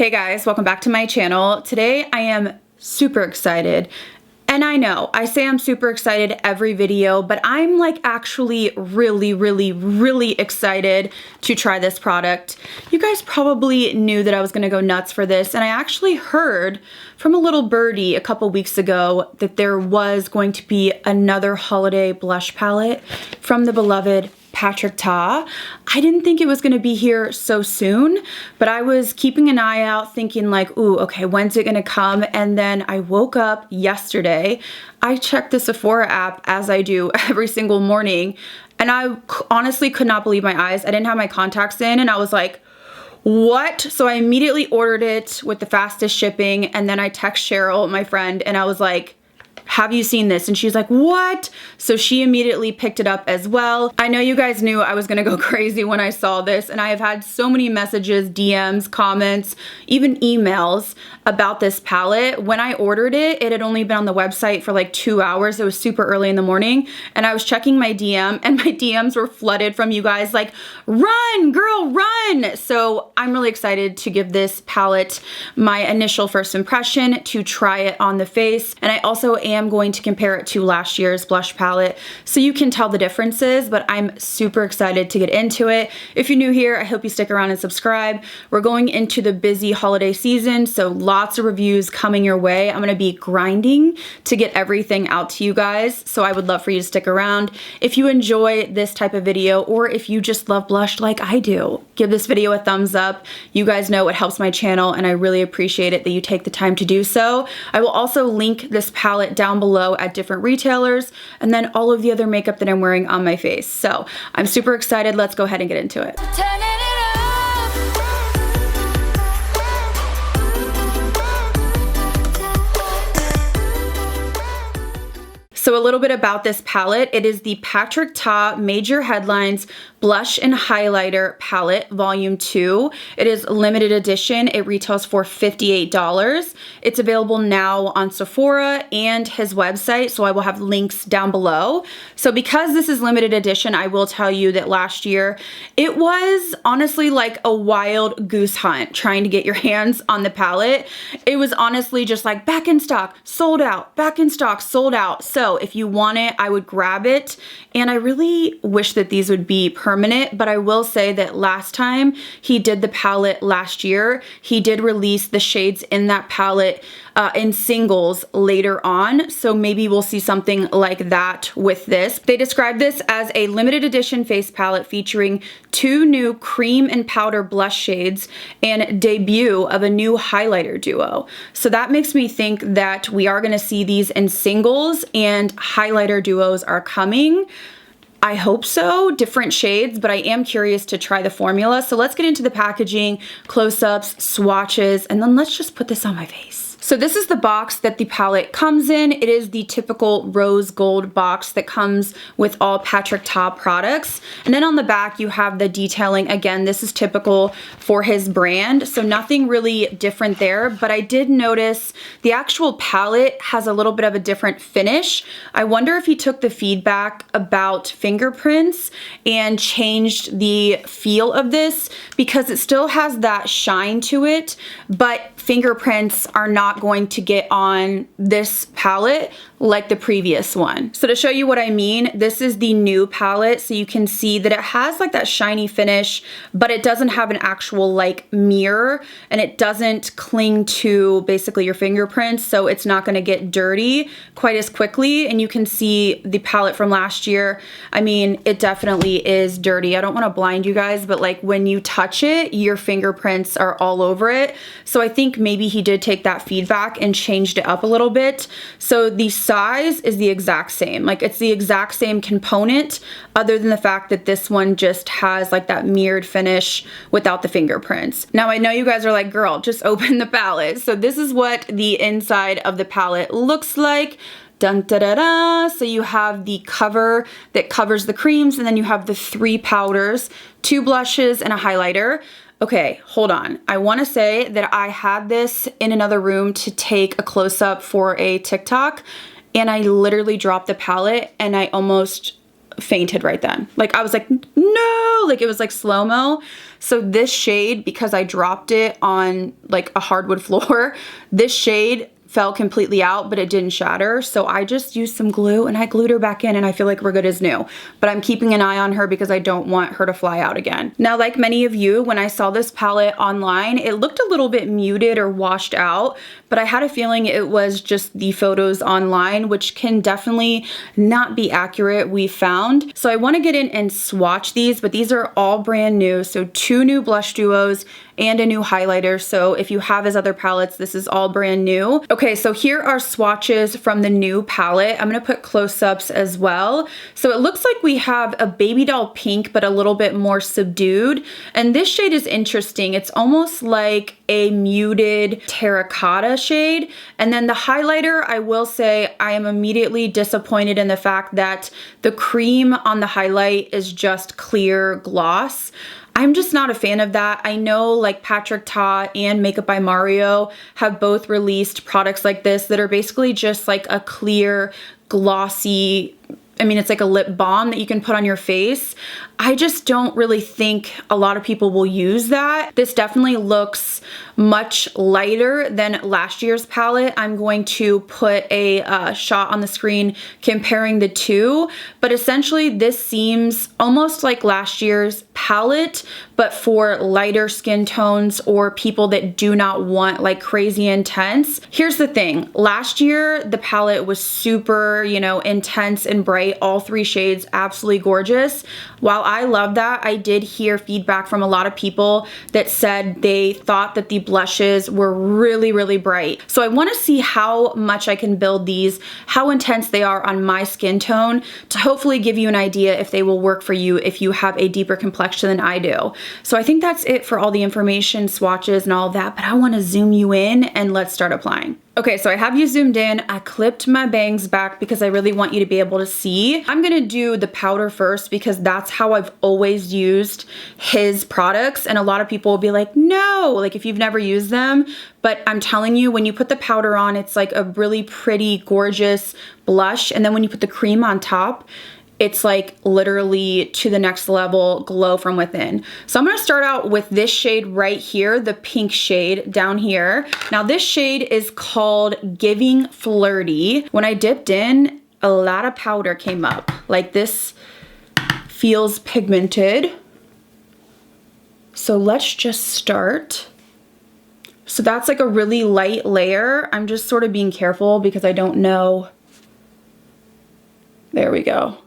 Hey guys, welcome back to my channel. Today I am super excited. And I know, I say I'm super excited every video, but I'm like actually really excited to try this product. You guys probably knew that I was gonna go nuts for this, and I actually heard from a little birdie a couple weeks ago that there was going to be another holiday blush palette from the beloved Patrick Ta. I didn't think it was gonna be here so soon, but I was keeping an eye out thinking like, ooh, okay, when's it gonna come? And then I woke up yesterday, I checked the Sephora app as I do every single morning, and I honestly could not believe my eyes. I didn't have my contacts in and I was like, what? So I immediately ordered it with the fastest shipping, and then I text Cheryl, my friend, and I was like, have you seen this? And she's like, what? So she immediately picked it up as well. I know you guys knew I was gonna go crazy when I saw this, and I have had so many messages, DMs, comments, even emails about this palette. When I ordered it, it had only been on the website for like 2 hours. It was super early in the morning, and I was checking my DM, and my DMs were flooded from you guys like, run, girl, run. So I'm really excited to give this palette my initial first impression, to try it on the face, and I also am going to compare it to last year's blush palette so you can tell the differences, but I'm super excited to get into it. If you're new here, I hope you stick around and subscribe. We're going into the busy holiday season, so lots of reviews coming your way. I'm gonna be grinding to get everything out to you guys, so I would love for you to stick around. If you enjoy this type of video, or if you just love blush like I do, give this video a thumbs up. You guys know it helps my channel, and I really appreciate it that you take the time to do so. I will also link this palette down below at different retailers, and then all of the other makeup that I'm wearing on my face. So I'm super excited. Let's go ahead and get into it. So a little bit about this palette. It is the Patrick Ta Major Headlines Blush and Highlighter Palette Volume 2. It is limited edition. It retails for $58. It's available now on Sephora and his website, so I will have links down below. So because this is limited edition, I will tell you that last year it was honestly like a wild goose hunt trying to get your hands on the palette. It was honestly just like back in stock, sold out, back in stock, sold out. So if you want it, I would grab it. And I really wish that these would be permanent, but I will say that last time he did the palette last year, he did release the shades in that palette in singles later on. So maybe we'll see something like that with this. They describe this as a limited edition face palette featuring 2 new cream and powder blush shades and debut of a new highlighter duo. So that makes me think that we are gonna see these in singles and highlighter duos are coming. I hope so, different shades, but I am curious to try the formula. So let's get into the packaging, close-ups, swatches, and then let's just put this on my face. So this is the box that the palette comes in. It is the typical rose gold box that comes with all Patrick Ta products. And then on the back, you have the detailing. Again, this is typical for his brand, so nothing really different there, but I did notice the actual palette has a little bit of a different finish. I wonder if he took the feedback about fingerprints and changed the feel of this, because it still has that shine to it, but fingerprints are not going to get on this palette like the previous one. So to show you what I mean, this is the new palette, so you can see that it has like that shiny finish, but it doesn't have an actual like mirror, and it doesn't cling to basically your fingerprints, so it's not gonna get dirty quite as quickly. And you can see the palette from last year, I mean, it definitely is dirty. I don't wanna blind you guys, but like when you touch it, your fingerprints are all over it. So I think maybe he did take that feedback and changed it up a little bit. So the size is the exact same, like it's the exact same component, other than the fact that this one just has like that mirrored finish without the fingerprints. Now I know you guys are like, girl, just open the palette. So this is what the inside of the palette looks like. Dun da da da. So you have the cover that covers the creams, and then you have the 3 powders, 2 blushes, and a highlighter. Okay, hold on. I wanna say that I had this in another room to take a close-up for a TikTok, and I literally dropped the palette and I almost fainted right then. Like I was like, no, like it was like slow-mo. So this shade, because I dropped it on like a hardwood floor, this shade fell completely out, but it didn't shatter. So I just used some glue and I glued her back in, and I feel like we're good as new. But I'm keeping an eye on her because I don't want her to fly out again. Now, like many of you, when I saw this palette online, it looked a little bit muted or washed out, but I had a feeling it was just the photos online, which can definitely not be accurate, we found. So I want to get in and swatch these, but these are all brand new. So 2 new blush duos and a new highlighter. So if you have his other palettes, this is all brand new. Okay, so here are swatches from the new palette. I'm gonna put close-ups as well. So it looks like we have a baby doll pink, but a little bit more subdued. And this shade is interesting. It's almost like a muted terracotta shade. And then the highlighter, I will say I am immediately disappointed in the fact that the cream on the highlight is just clear gloss. I'm just not a fan of that. I know like Patrick Ta and Makeup by Mario have both released products like this that are basically just like a clear, glossy, I mean, it's like a lip balm that you can put on your face. I just don't really think a lot of people will use that. This definitely looks much lighter than last year's palette. I'm going to put a shot on the screen comparing the two, but essentially this seems almost like last year's palette, but for lighter skin tones or people that do not want like crazy intense. Here's the thing, last year the palette was super, you know, intense and bright, all 3 shades, absolutely gorgeous. While I love that, I did hear feedback from a lot of people that said they thought that the blushes were really, really bright. So I want to see how much I can build these, how intense they are on my skin tone, to hopefully give you an idea if they will work for you if you have a deeper complexion than I do. So I think that's it for all the information, swatches, and all of that, but I want to zoom you in and let's start applying. Okay, so I have you zoomed in. I clipped my bangs back because I really want you to be able to see. I'm gonna do the powder first because that's how I've always used his products. And a lot of people will be like, no, like if you've never used them. But I'm telling you, when you put the powder on, it's like a really pretty, gorgeous blush. And then when you put the cream on top, it's like literally to the next level glow from within. So I'm gonna start out with this shade right here, the pink shade down here. Now this shade is called Giving Flirty. When I dipped in, a lot of powder came up. Like this feels pigmented. So let's just start. So that's like a really light layer. I'm just sort of being careful because I don't know. There we go.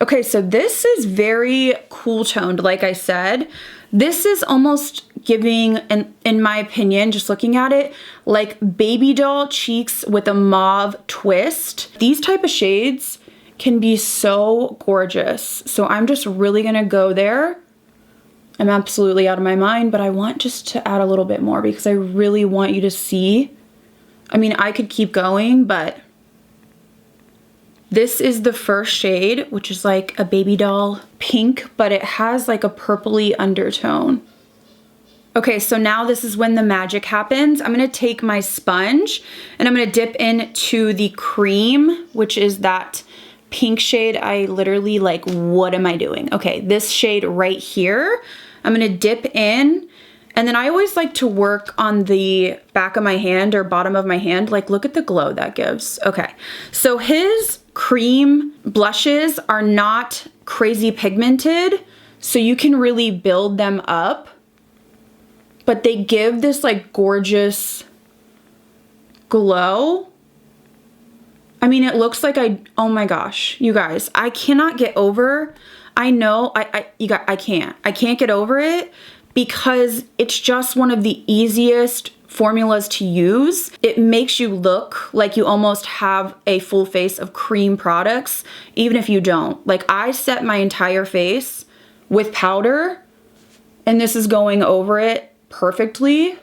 Okay, so this is very cool toned, like I said. This is almost giving, in my opinion, just looking at it, like baby doll cheeks with a mauve twist. These type of shades can be so gorgeous. So I'm just really gonna go there. I'm absolutely out of my mind, but I want just to add a little bit more because I really want you to see. I mean, I could keep going, but this is the first shade, which is like a baby doll pink, but it has like a purpley undertone. Okay, so now this is when the magic happens. I'm gonna take my sponge and I'm gonna dip into the cream, which is that pink shade. I literally like, what am I doing? Okay, this shade right here, I'm gonna dip in. And then I always like to work on the back of my hand or bottom of my hand. Like, look at the glow that gives. Okay, so his cream blushes are not crazy pigmented, so you can really build them up. But they give this like gorgeous glow. I mean, it looks like oh my gosh, you guys, I cannot get over, I know, I can't get over it because it's just one of the easiest formulas to use. It makes you look like you almost have a full face of cream products, even if you don't. Like I set my entire face with powder and this is going over it perfectly.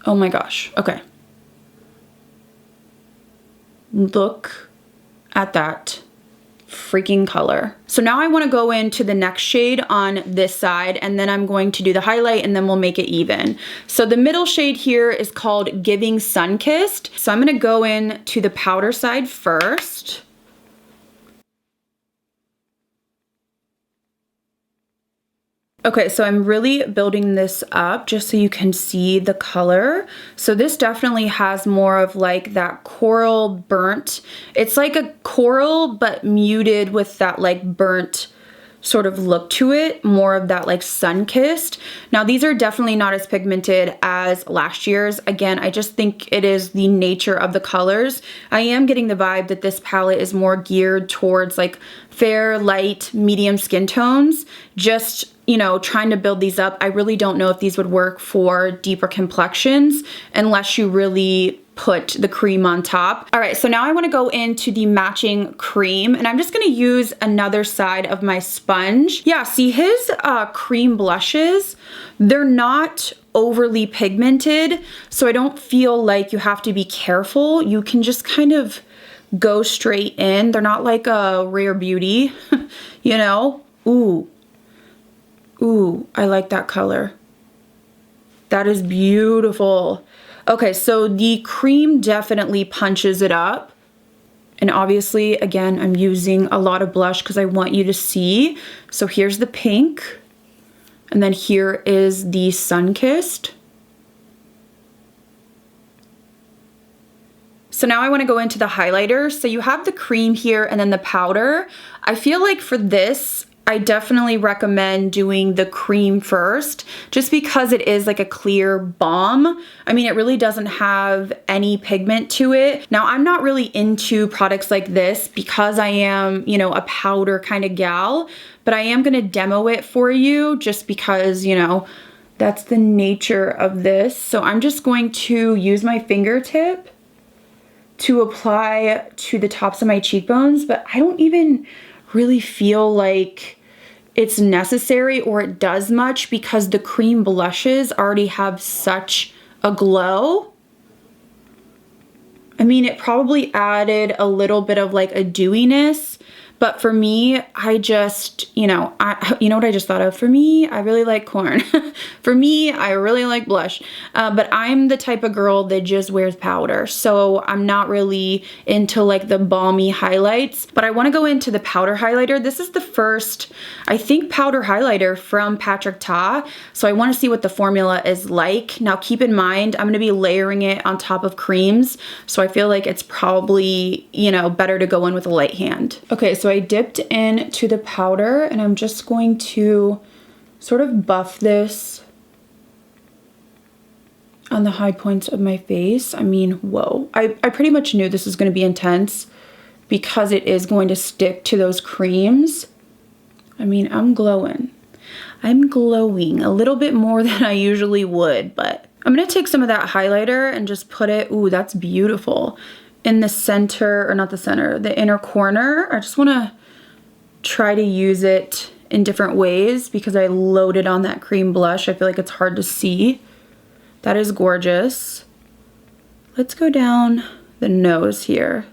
Oh my gosh, okay. Look at that freaking color. So now I want to go into the next shade on this side and then I'm going to do the highlight and then we'll make it even. So the middle shade here is called Giving Sunkissed. So I'm going to go in to the powder side first. Okay, so I'm really building this up just so you can see the color. So this definitely has more of like that coral burnt. It's like a coral, but muted with that like burnt sort of look to it, more of that like sun-kissed. Now these are definitely not as pigmented as last year's. Again, I just think it is the nature of the colors. I am getting the vibe that this palette is more geared towards like fair, light, medium skin tones. Just, you know, trying to build these up. I really don't know if these would work for deeper complexions unless you really put the cream on top. All right, so now I want to go into the matching cream, and I'm just going to use another side of my sponge. Yeah, see his cream blushes, they're not overly pigmented, so I don't feel like you have to be careful. You can just kind of go straight in. They're not like a Rare Beauty, you know? Ooh, I like that color. That is beautiful. Okay, so the cream definitely punches it up. And obviously, again, I'm using a lot of blush because I want you to see. So here's the pink. And then here is the sun-kissed. So now I want to go into the highlighter. So you have the cream here and then the powder. I feel like for this, I definitely recommend doing the cream first, just because it is like a clear balm. I mean, it really doesn't have any pigment to it. Now, I'm not really into products like this because I am, you know, a powder kind of gal, but I am going to demo it for you just because, you know, that's the nature of this. So I'm just going to use my fingertip to apply to the tops of my cheekbones, but I don't even really feel like it's necessary or it does much because the cream blushes already have such a glow. I mean, it probably added a little bit of like a dewiness, but for me, I just, you know what I just thought of? For me, I really like corn. For me, I really like blush, but I'm the type of girl that just wears powder. So I'm not really into like the balmy highlights, but I want to go into the powder highlighter. This is the first, I think, powder highlighter from Patrick Ta. So I want to see what the formula is like. Now keep in mind, I'm going to be layering it on top of creams. So I feel like it's probably, you know, better to go in with a light hand. Okay, so I dipped into the powder and I'm just going to sort of buff this on the high points of my face. I mean, whoa. I pretty much knew this was going to be intense because it is going to stick to those creams. I mean, I'm glowing. I'm glowing a little bit more than I usually would, but I'm going to take some of that highlighter and just put it, ooh, that's beautiful, in the center, or not the center, the inner corner. I just want to try to use it in different ways because I loaded on that cream blush. I feel like it's hard to see. That is gorgeous. Let's go down the nose here.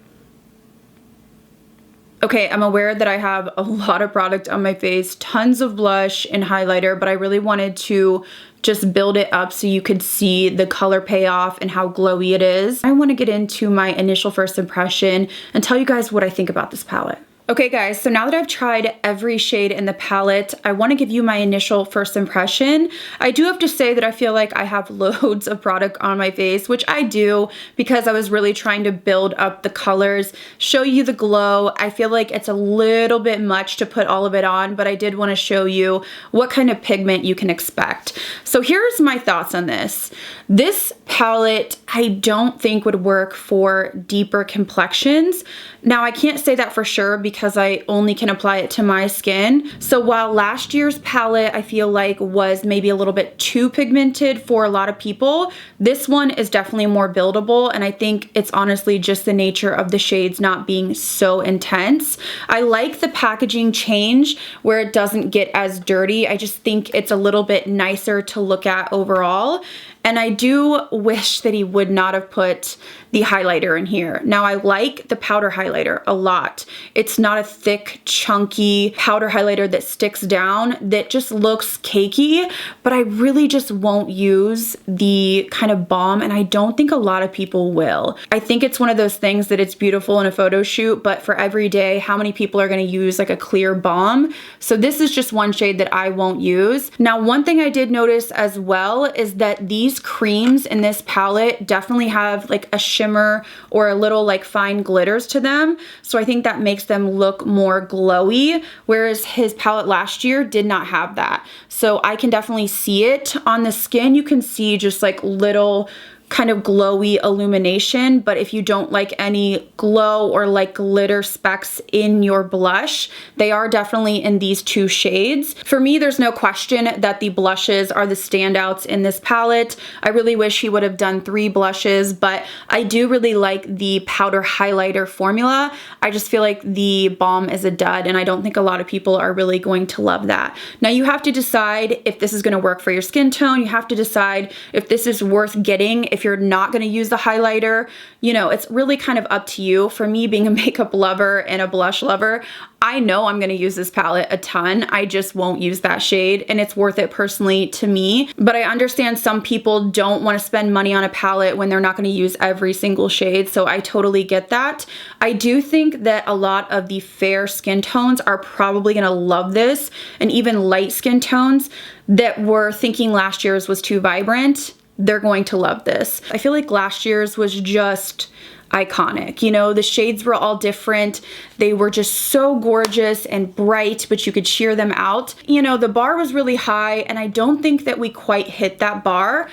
Okay, I'm aware that I have a lot of product on my face, tons of blush and highlighter, but I really wanted to just build it up so you could see the color payoff and how glowy it is. I want to get into my initial first impression and tell you guys what I think about this palette. Okay guys, so now that I've tried every shade in the palette, I want to give you my initial first impression. I do have to say that I feel like I have loads of product on my face, which I do because I was really trying to build up the colors, show you the glow. I feel like it's a little bit much to put all of it on, but I did want to show you what kind of pigment you can expect. So here's my thoughts on this. This palette I don't think would work for deeper complexions. Now I can't say that for sure because I only can apply it to my skin. So while last year's palette I feel like was maybe a little bit too pigmented for a lot of people, this one is definitely more buildable, and I think it's honestly just the nature of the shades not being so intense. I like the packaging change where it doesn't get as dirty. I just think it's a little bit nicer to look at overall. And I do wish that he would not have put the highlighter in here. Now I like the powder highlighter a lot. It's not a thick, chunky powder highlighter that sticks down, that just looks cakey, but I really just won't use the kind of balm, and I don't think a lot of people will. I think it's one of those things that it's beautiful in a photo shoot, but for every day, how many people are gonna use like a clear balm? So this is just one shade that I won't use. Now, one thing I did notice as well is that these creams in this palette definitely have like a shimmer or a little like fine glitters to them. So I think that makes them look more glowy, whereas his palette last year did not have that. So I can definitely see it on the skin. You can see just like little kind of glowy illumination, but if you don't like any glow or like glitter specks in your blush, they are definitely in these two shades. For me, there's no question that the blushes are the standouts in this palette. I really wish he would have done 3 blushes, but I do really like the powder highlighter formula. I just feel like the balm is a dud, and I don't think a lot of people are really going to love that. Now, you have to decide if this is gonna work for your skin tone. You have to decide if this is worth getting if you're not gonna use the highlighter. You know, it's really kind of up to you. For me, being a makeup lover and a blush lover, I know I'm gonna use this palette a ton. I just won't use that shade, and it's worth it personally to me. But I understand some people don't wanna spend money on a palette when they're not gonna use every single shade, so I totally get that. I do think that a lot of the fair skin tones are probably gonna love this, and even light skin tones that were thinking last year's was too vibrant, they're going to love this. I feel like last year's was just iconic. You know, the shades were all different. They were just so gorgeous and bright, but you could sheer them out. You know, the bar was really high, and I don't think that we quite hit that bar.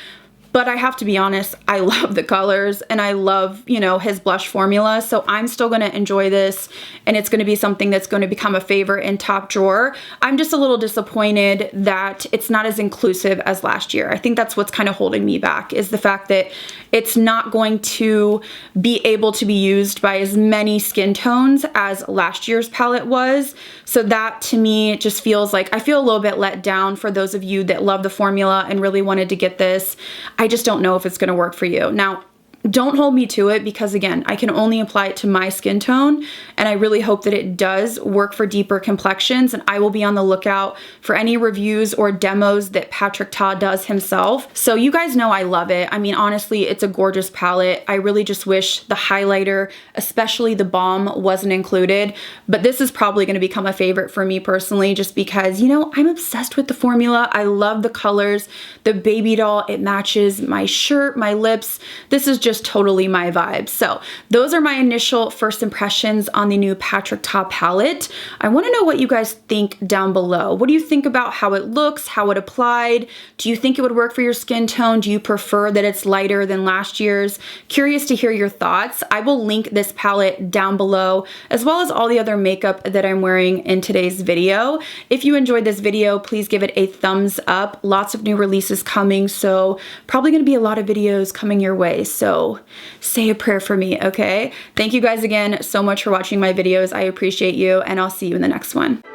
But I have to be honest, I love the colors, and I love, you know, his blush formula. So I'm still gonna enjoy this, and it's gonna be something that's gonna become a favorite in top drawer. I'm just a little disappointed that it's not as inclusive as last year. I think that's what's kind of holding me back, is the fact that it's not going to be able to be used by as many skin tones as last year's palette was. So that to me just feels like, I feel a little bit let down for those of you that love the formula and really wanted to get this. I just don't know if it's gonna work for you. Now, don't hold me to it, because again, I can only apply it to my skin tone, and I really hope that it does work for deeper complexions, and I will be on the lookout for any reviews or demos that Patrick Ta does himself. So you guys know I love it. I mean, honestly, it's a gorgeous palette. I really just wish the highlighter, especially the balm, wasn't included, but this is probably gonna become a favorite for me personally, just because, you know, I'm obsessed with the formula. I love the colors, the baby doll, it matches my shirt, my lips. This is just totally my vibe. So those are my initial first impressions on the new Patrick Ta palette. I want to know what you guys think down below. What do you think about how it looks, how it applied? Do you think it would work for your skin tone? Do you prefer that it's lighter than last year's? Curious to hear your thoughts. I will link this palette down below, as well as all the other makeup that I'm wearing in today's video. If you enjoyed this video, please give it a thumbs up. Lots of new releases coming, so probably going to be a lot of videos coming your way. So say a prayer for me, okay? Thank you guys again so much for watching my videos. I appreciate you, and I'll see you in the next one.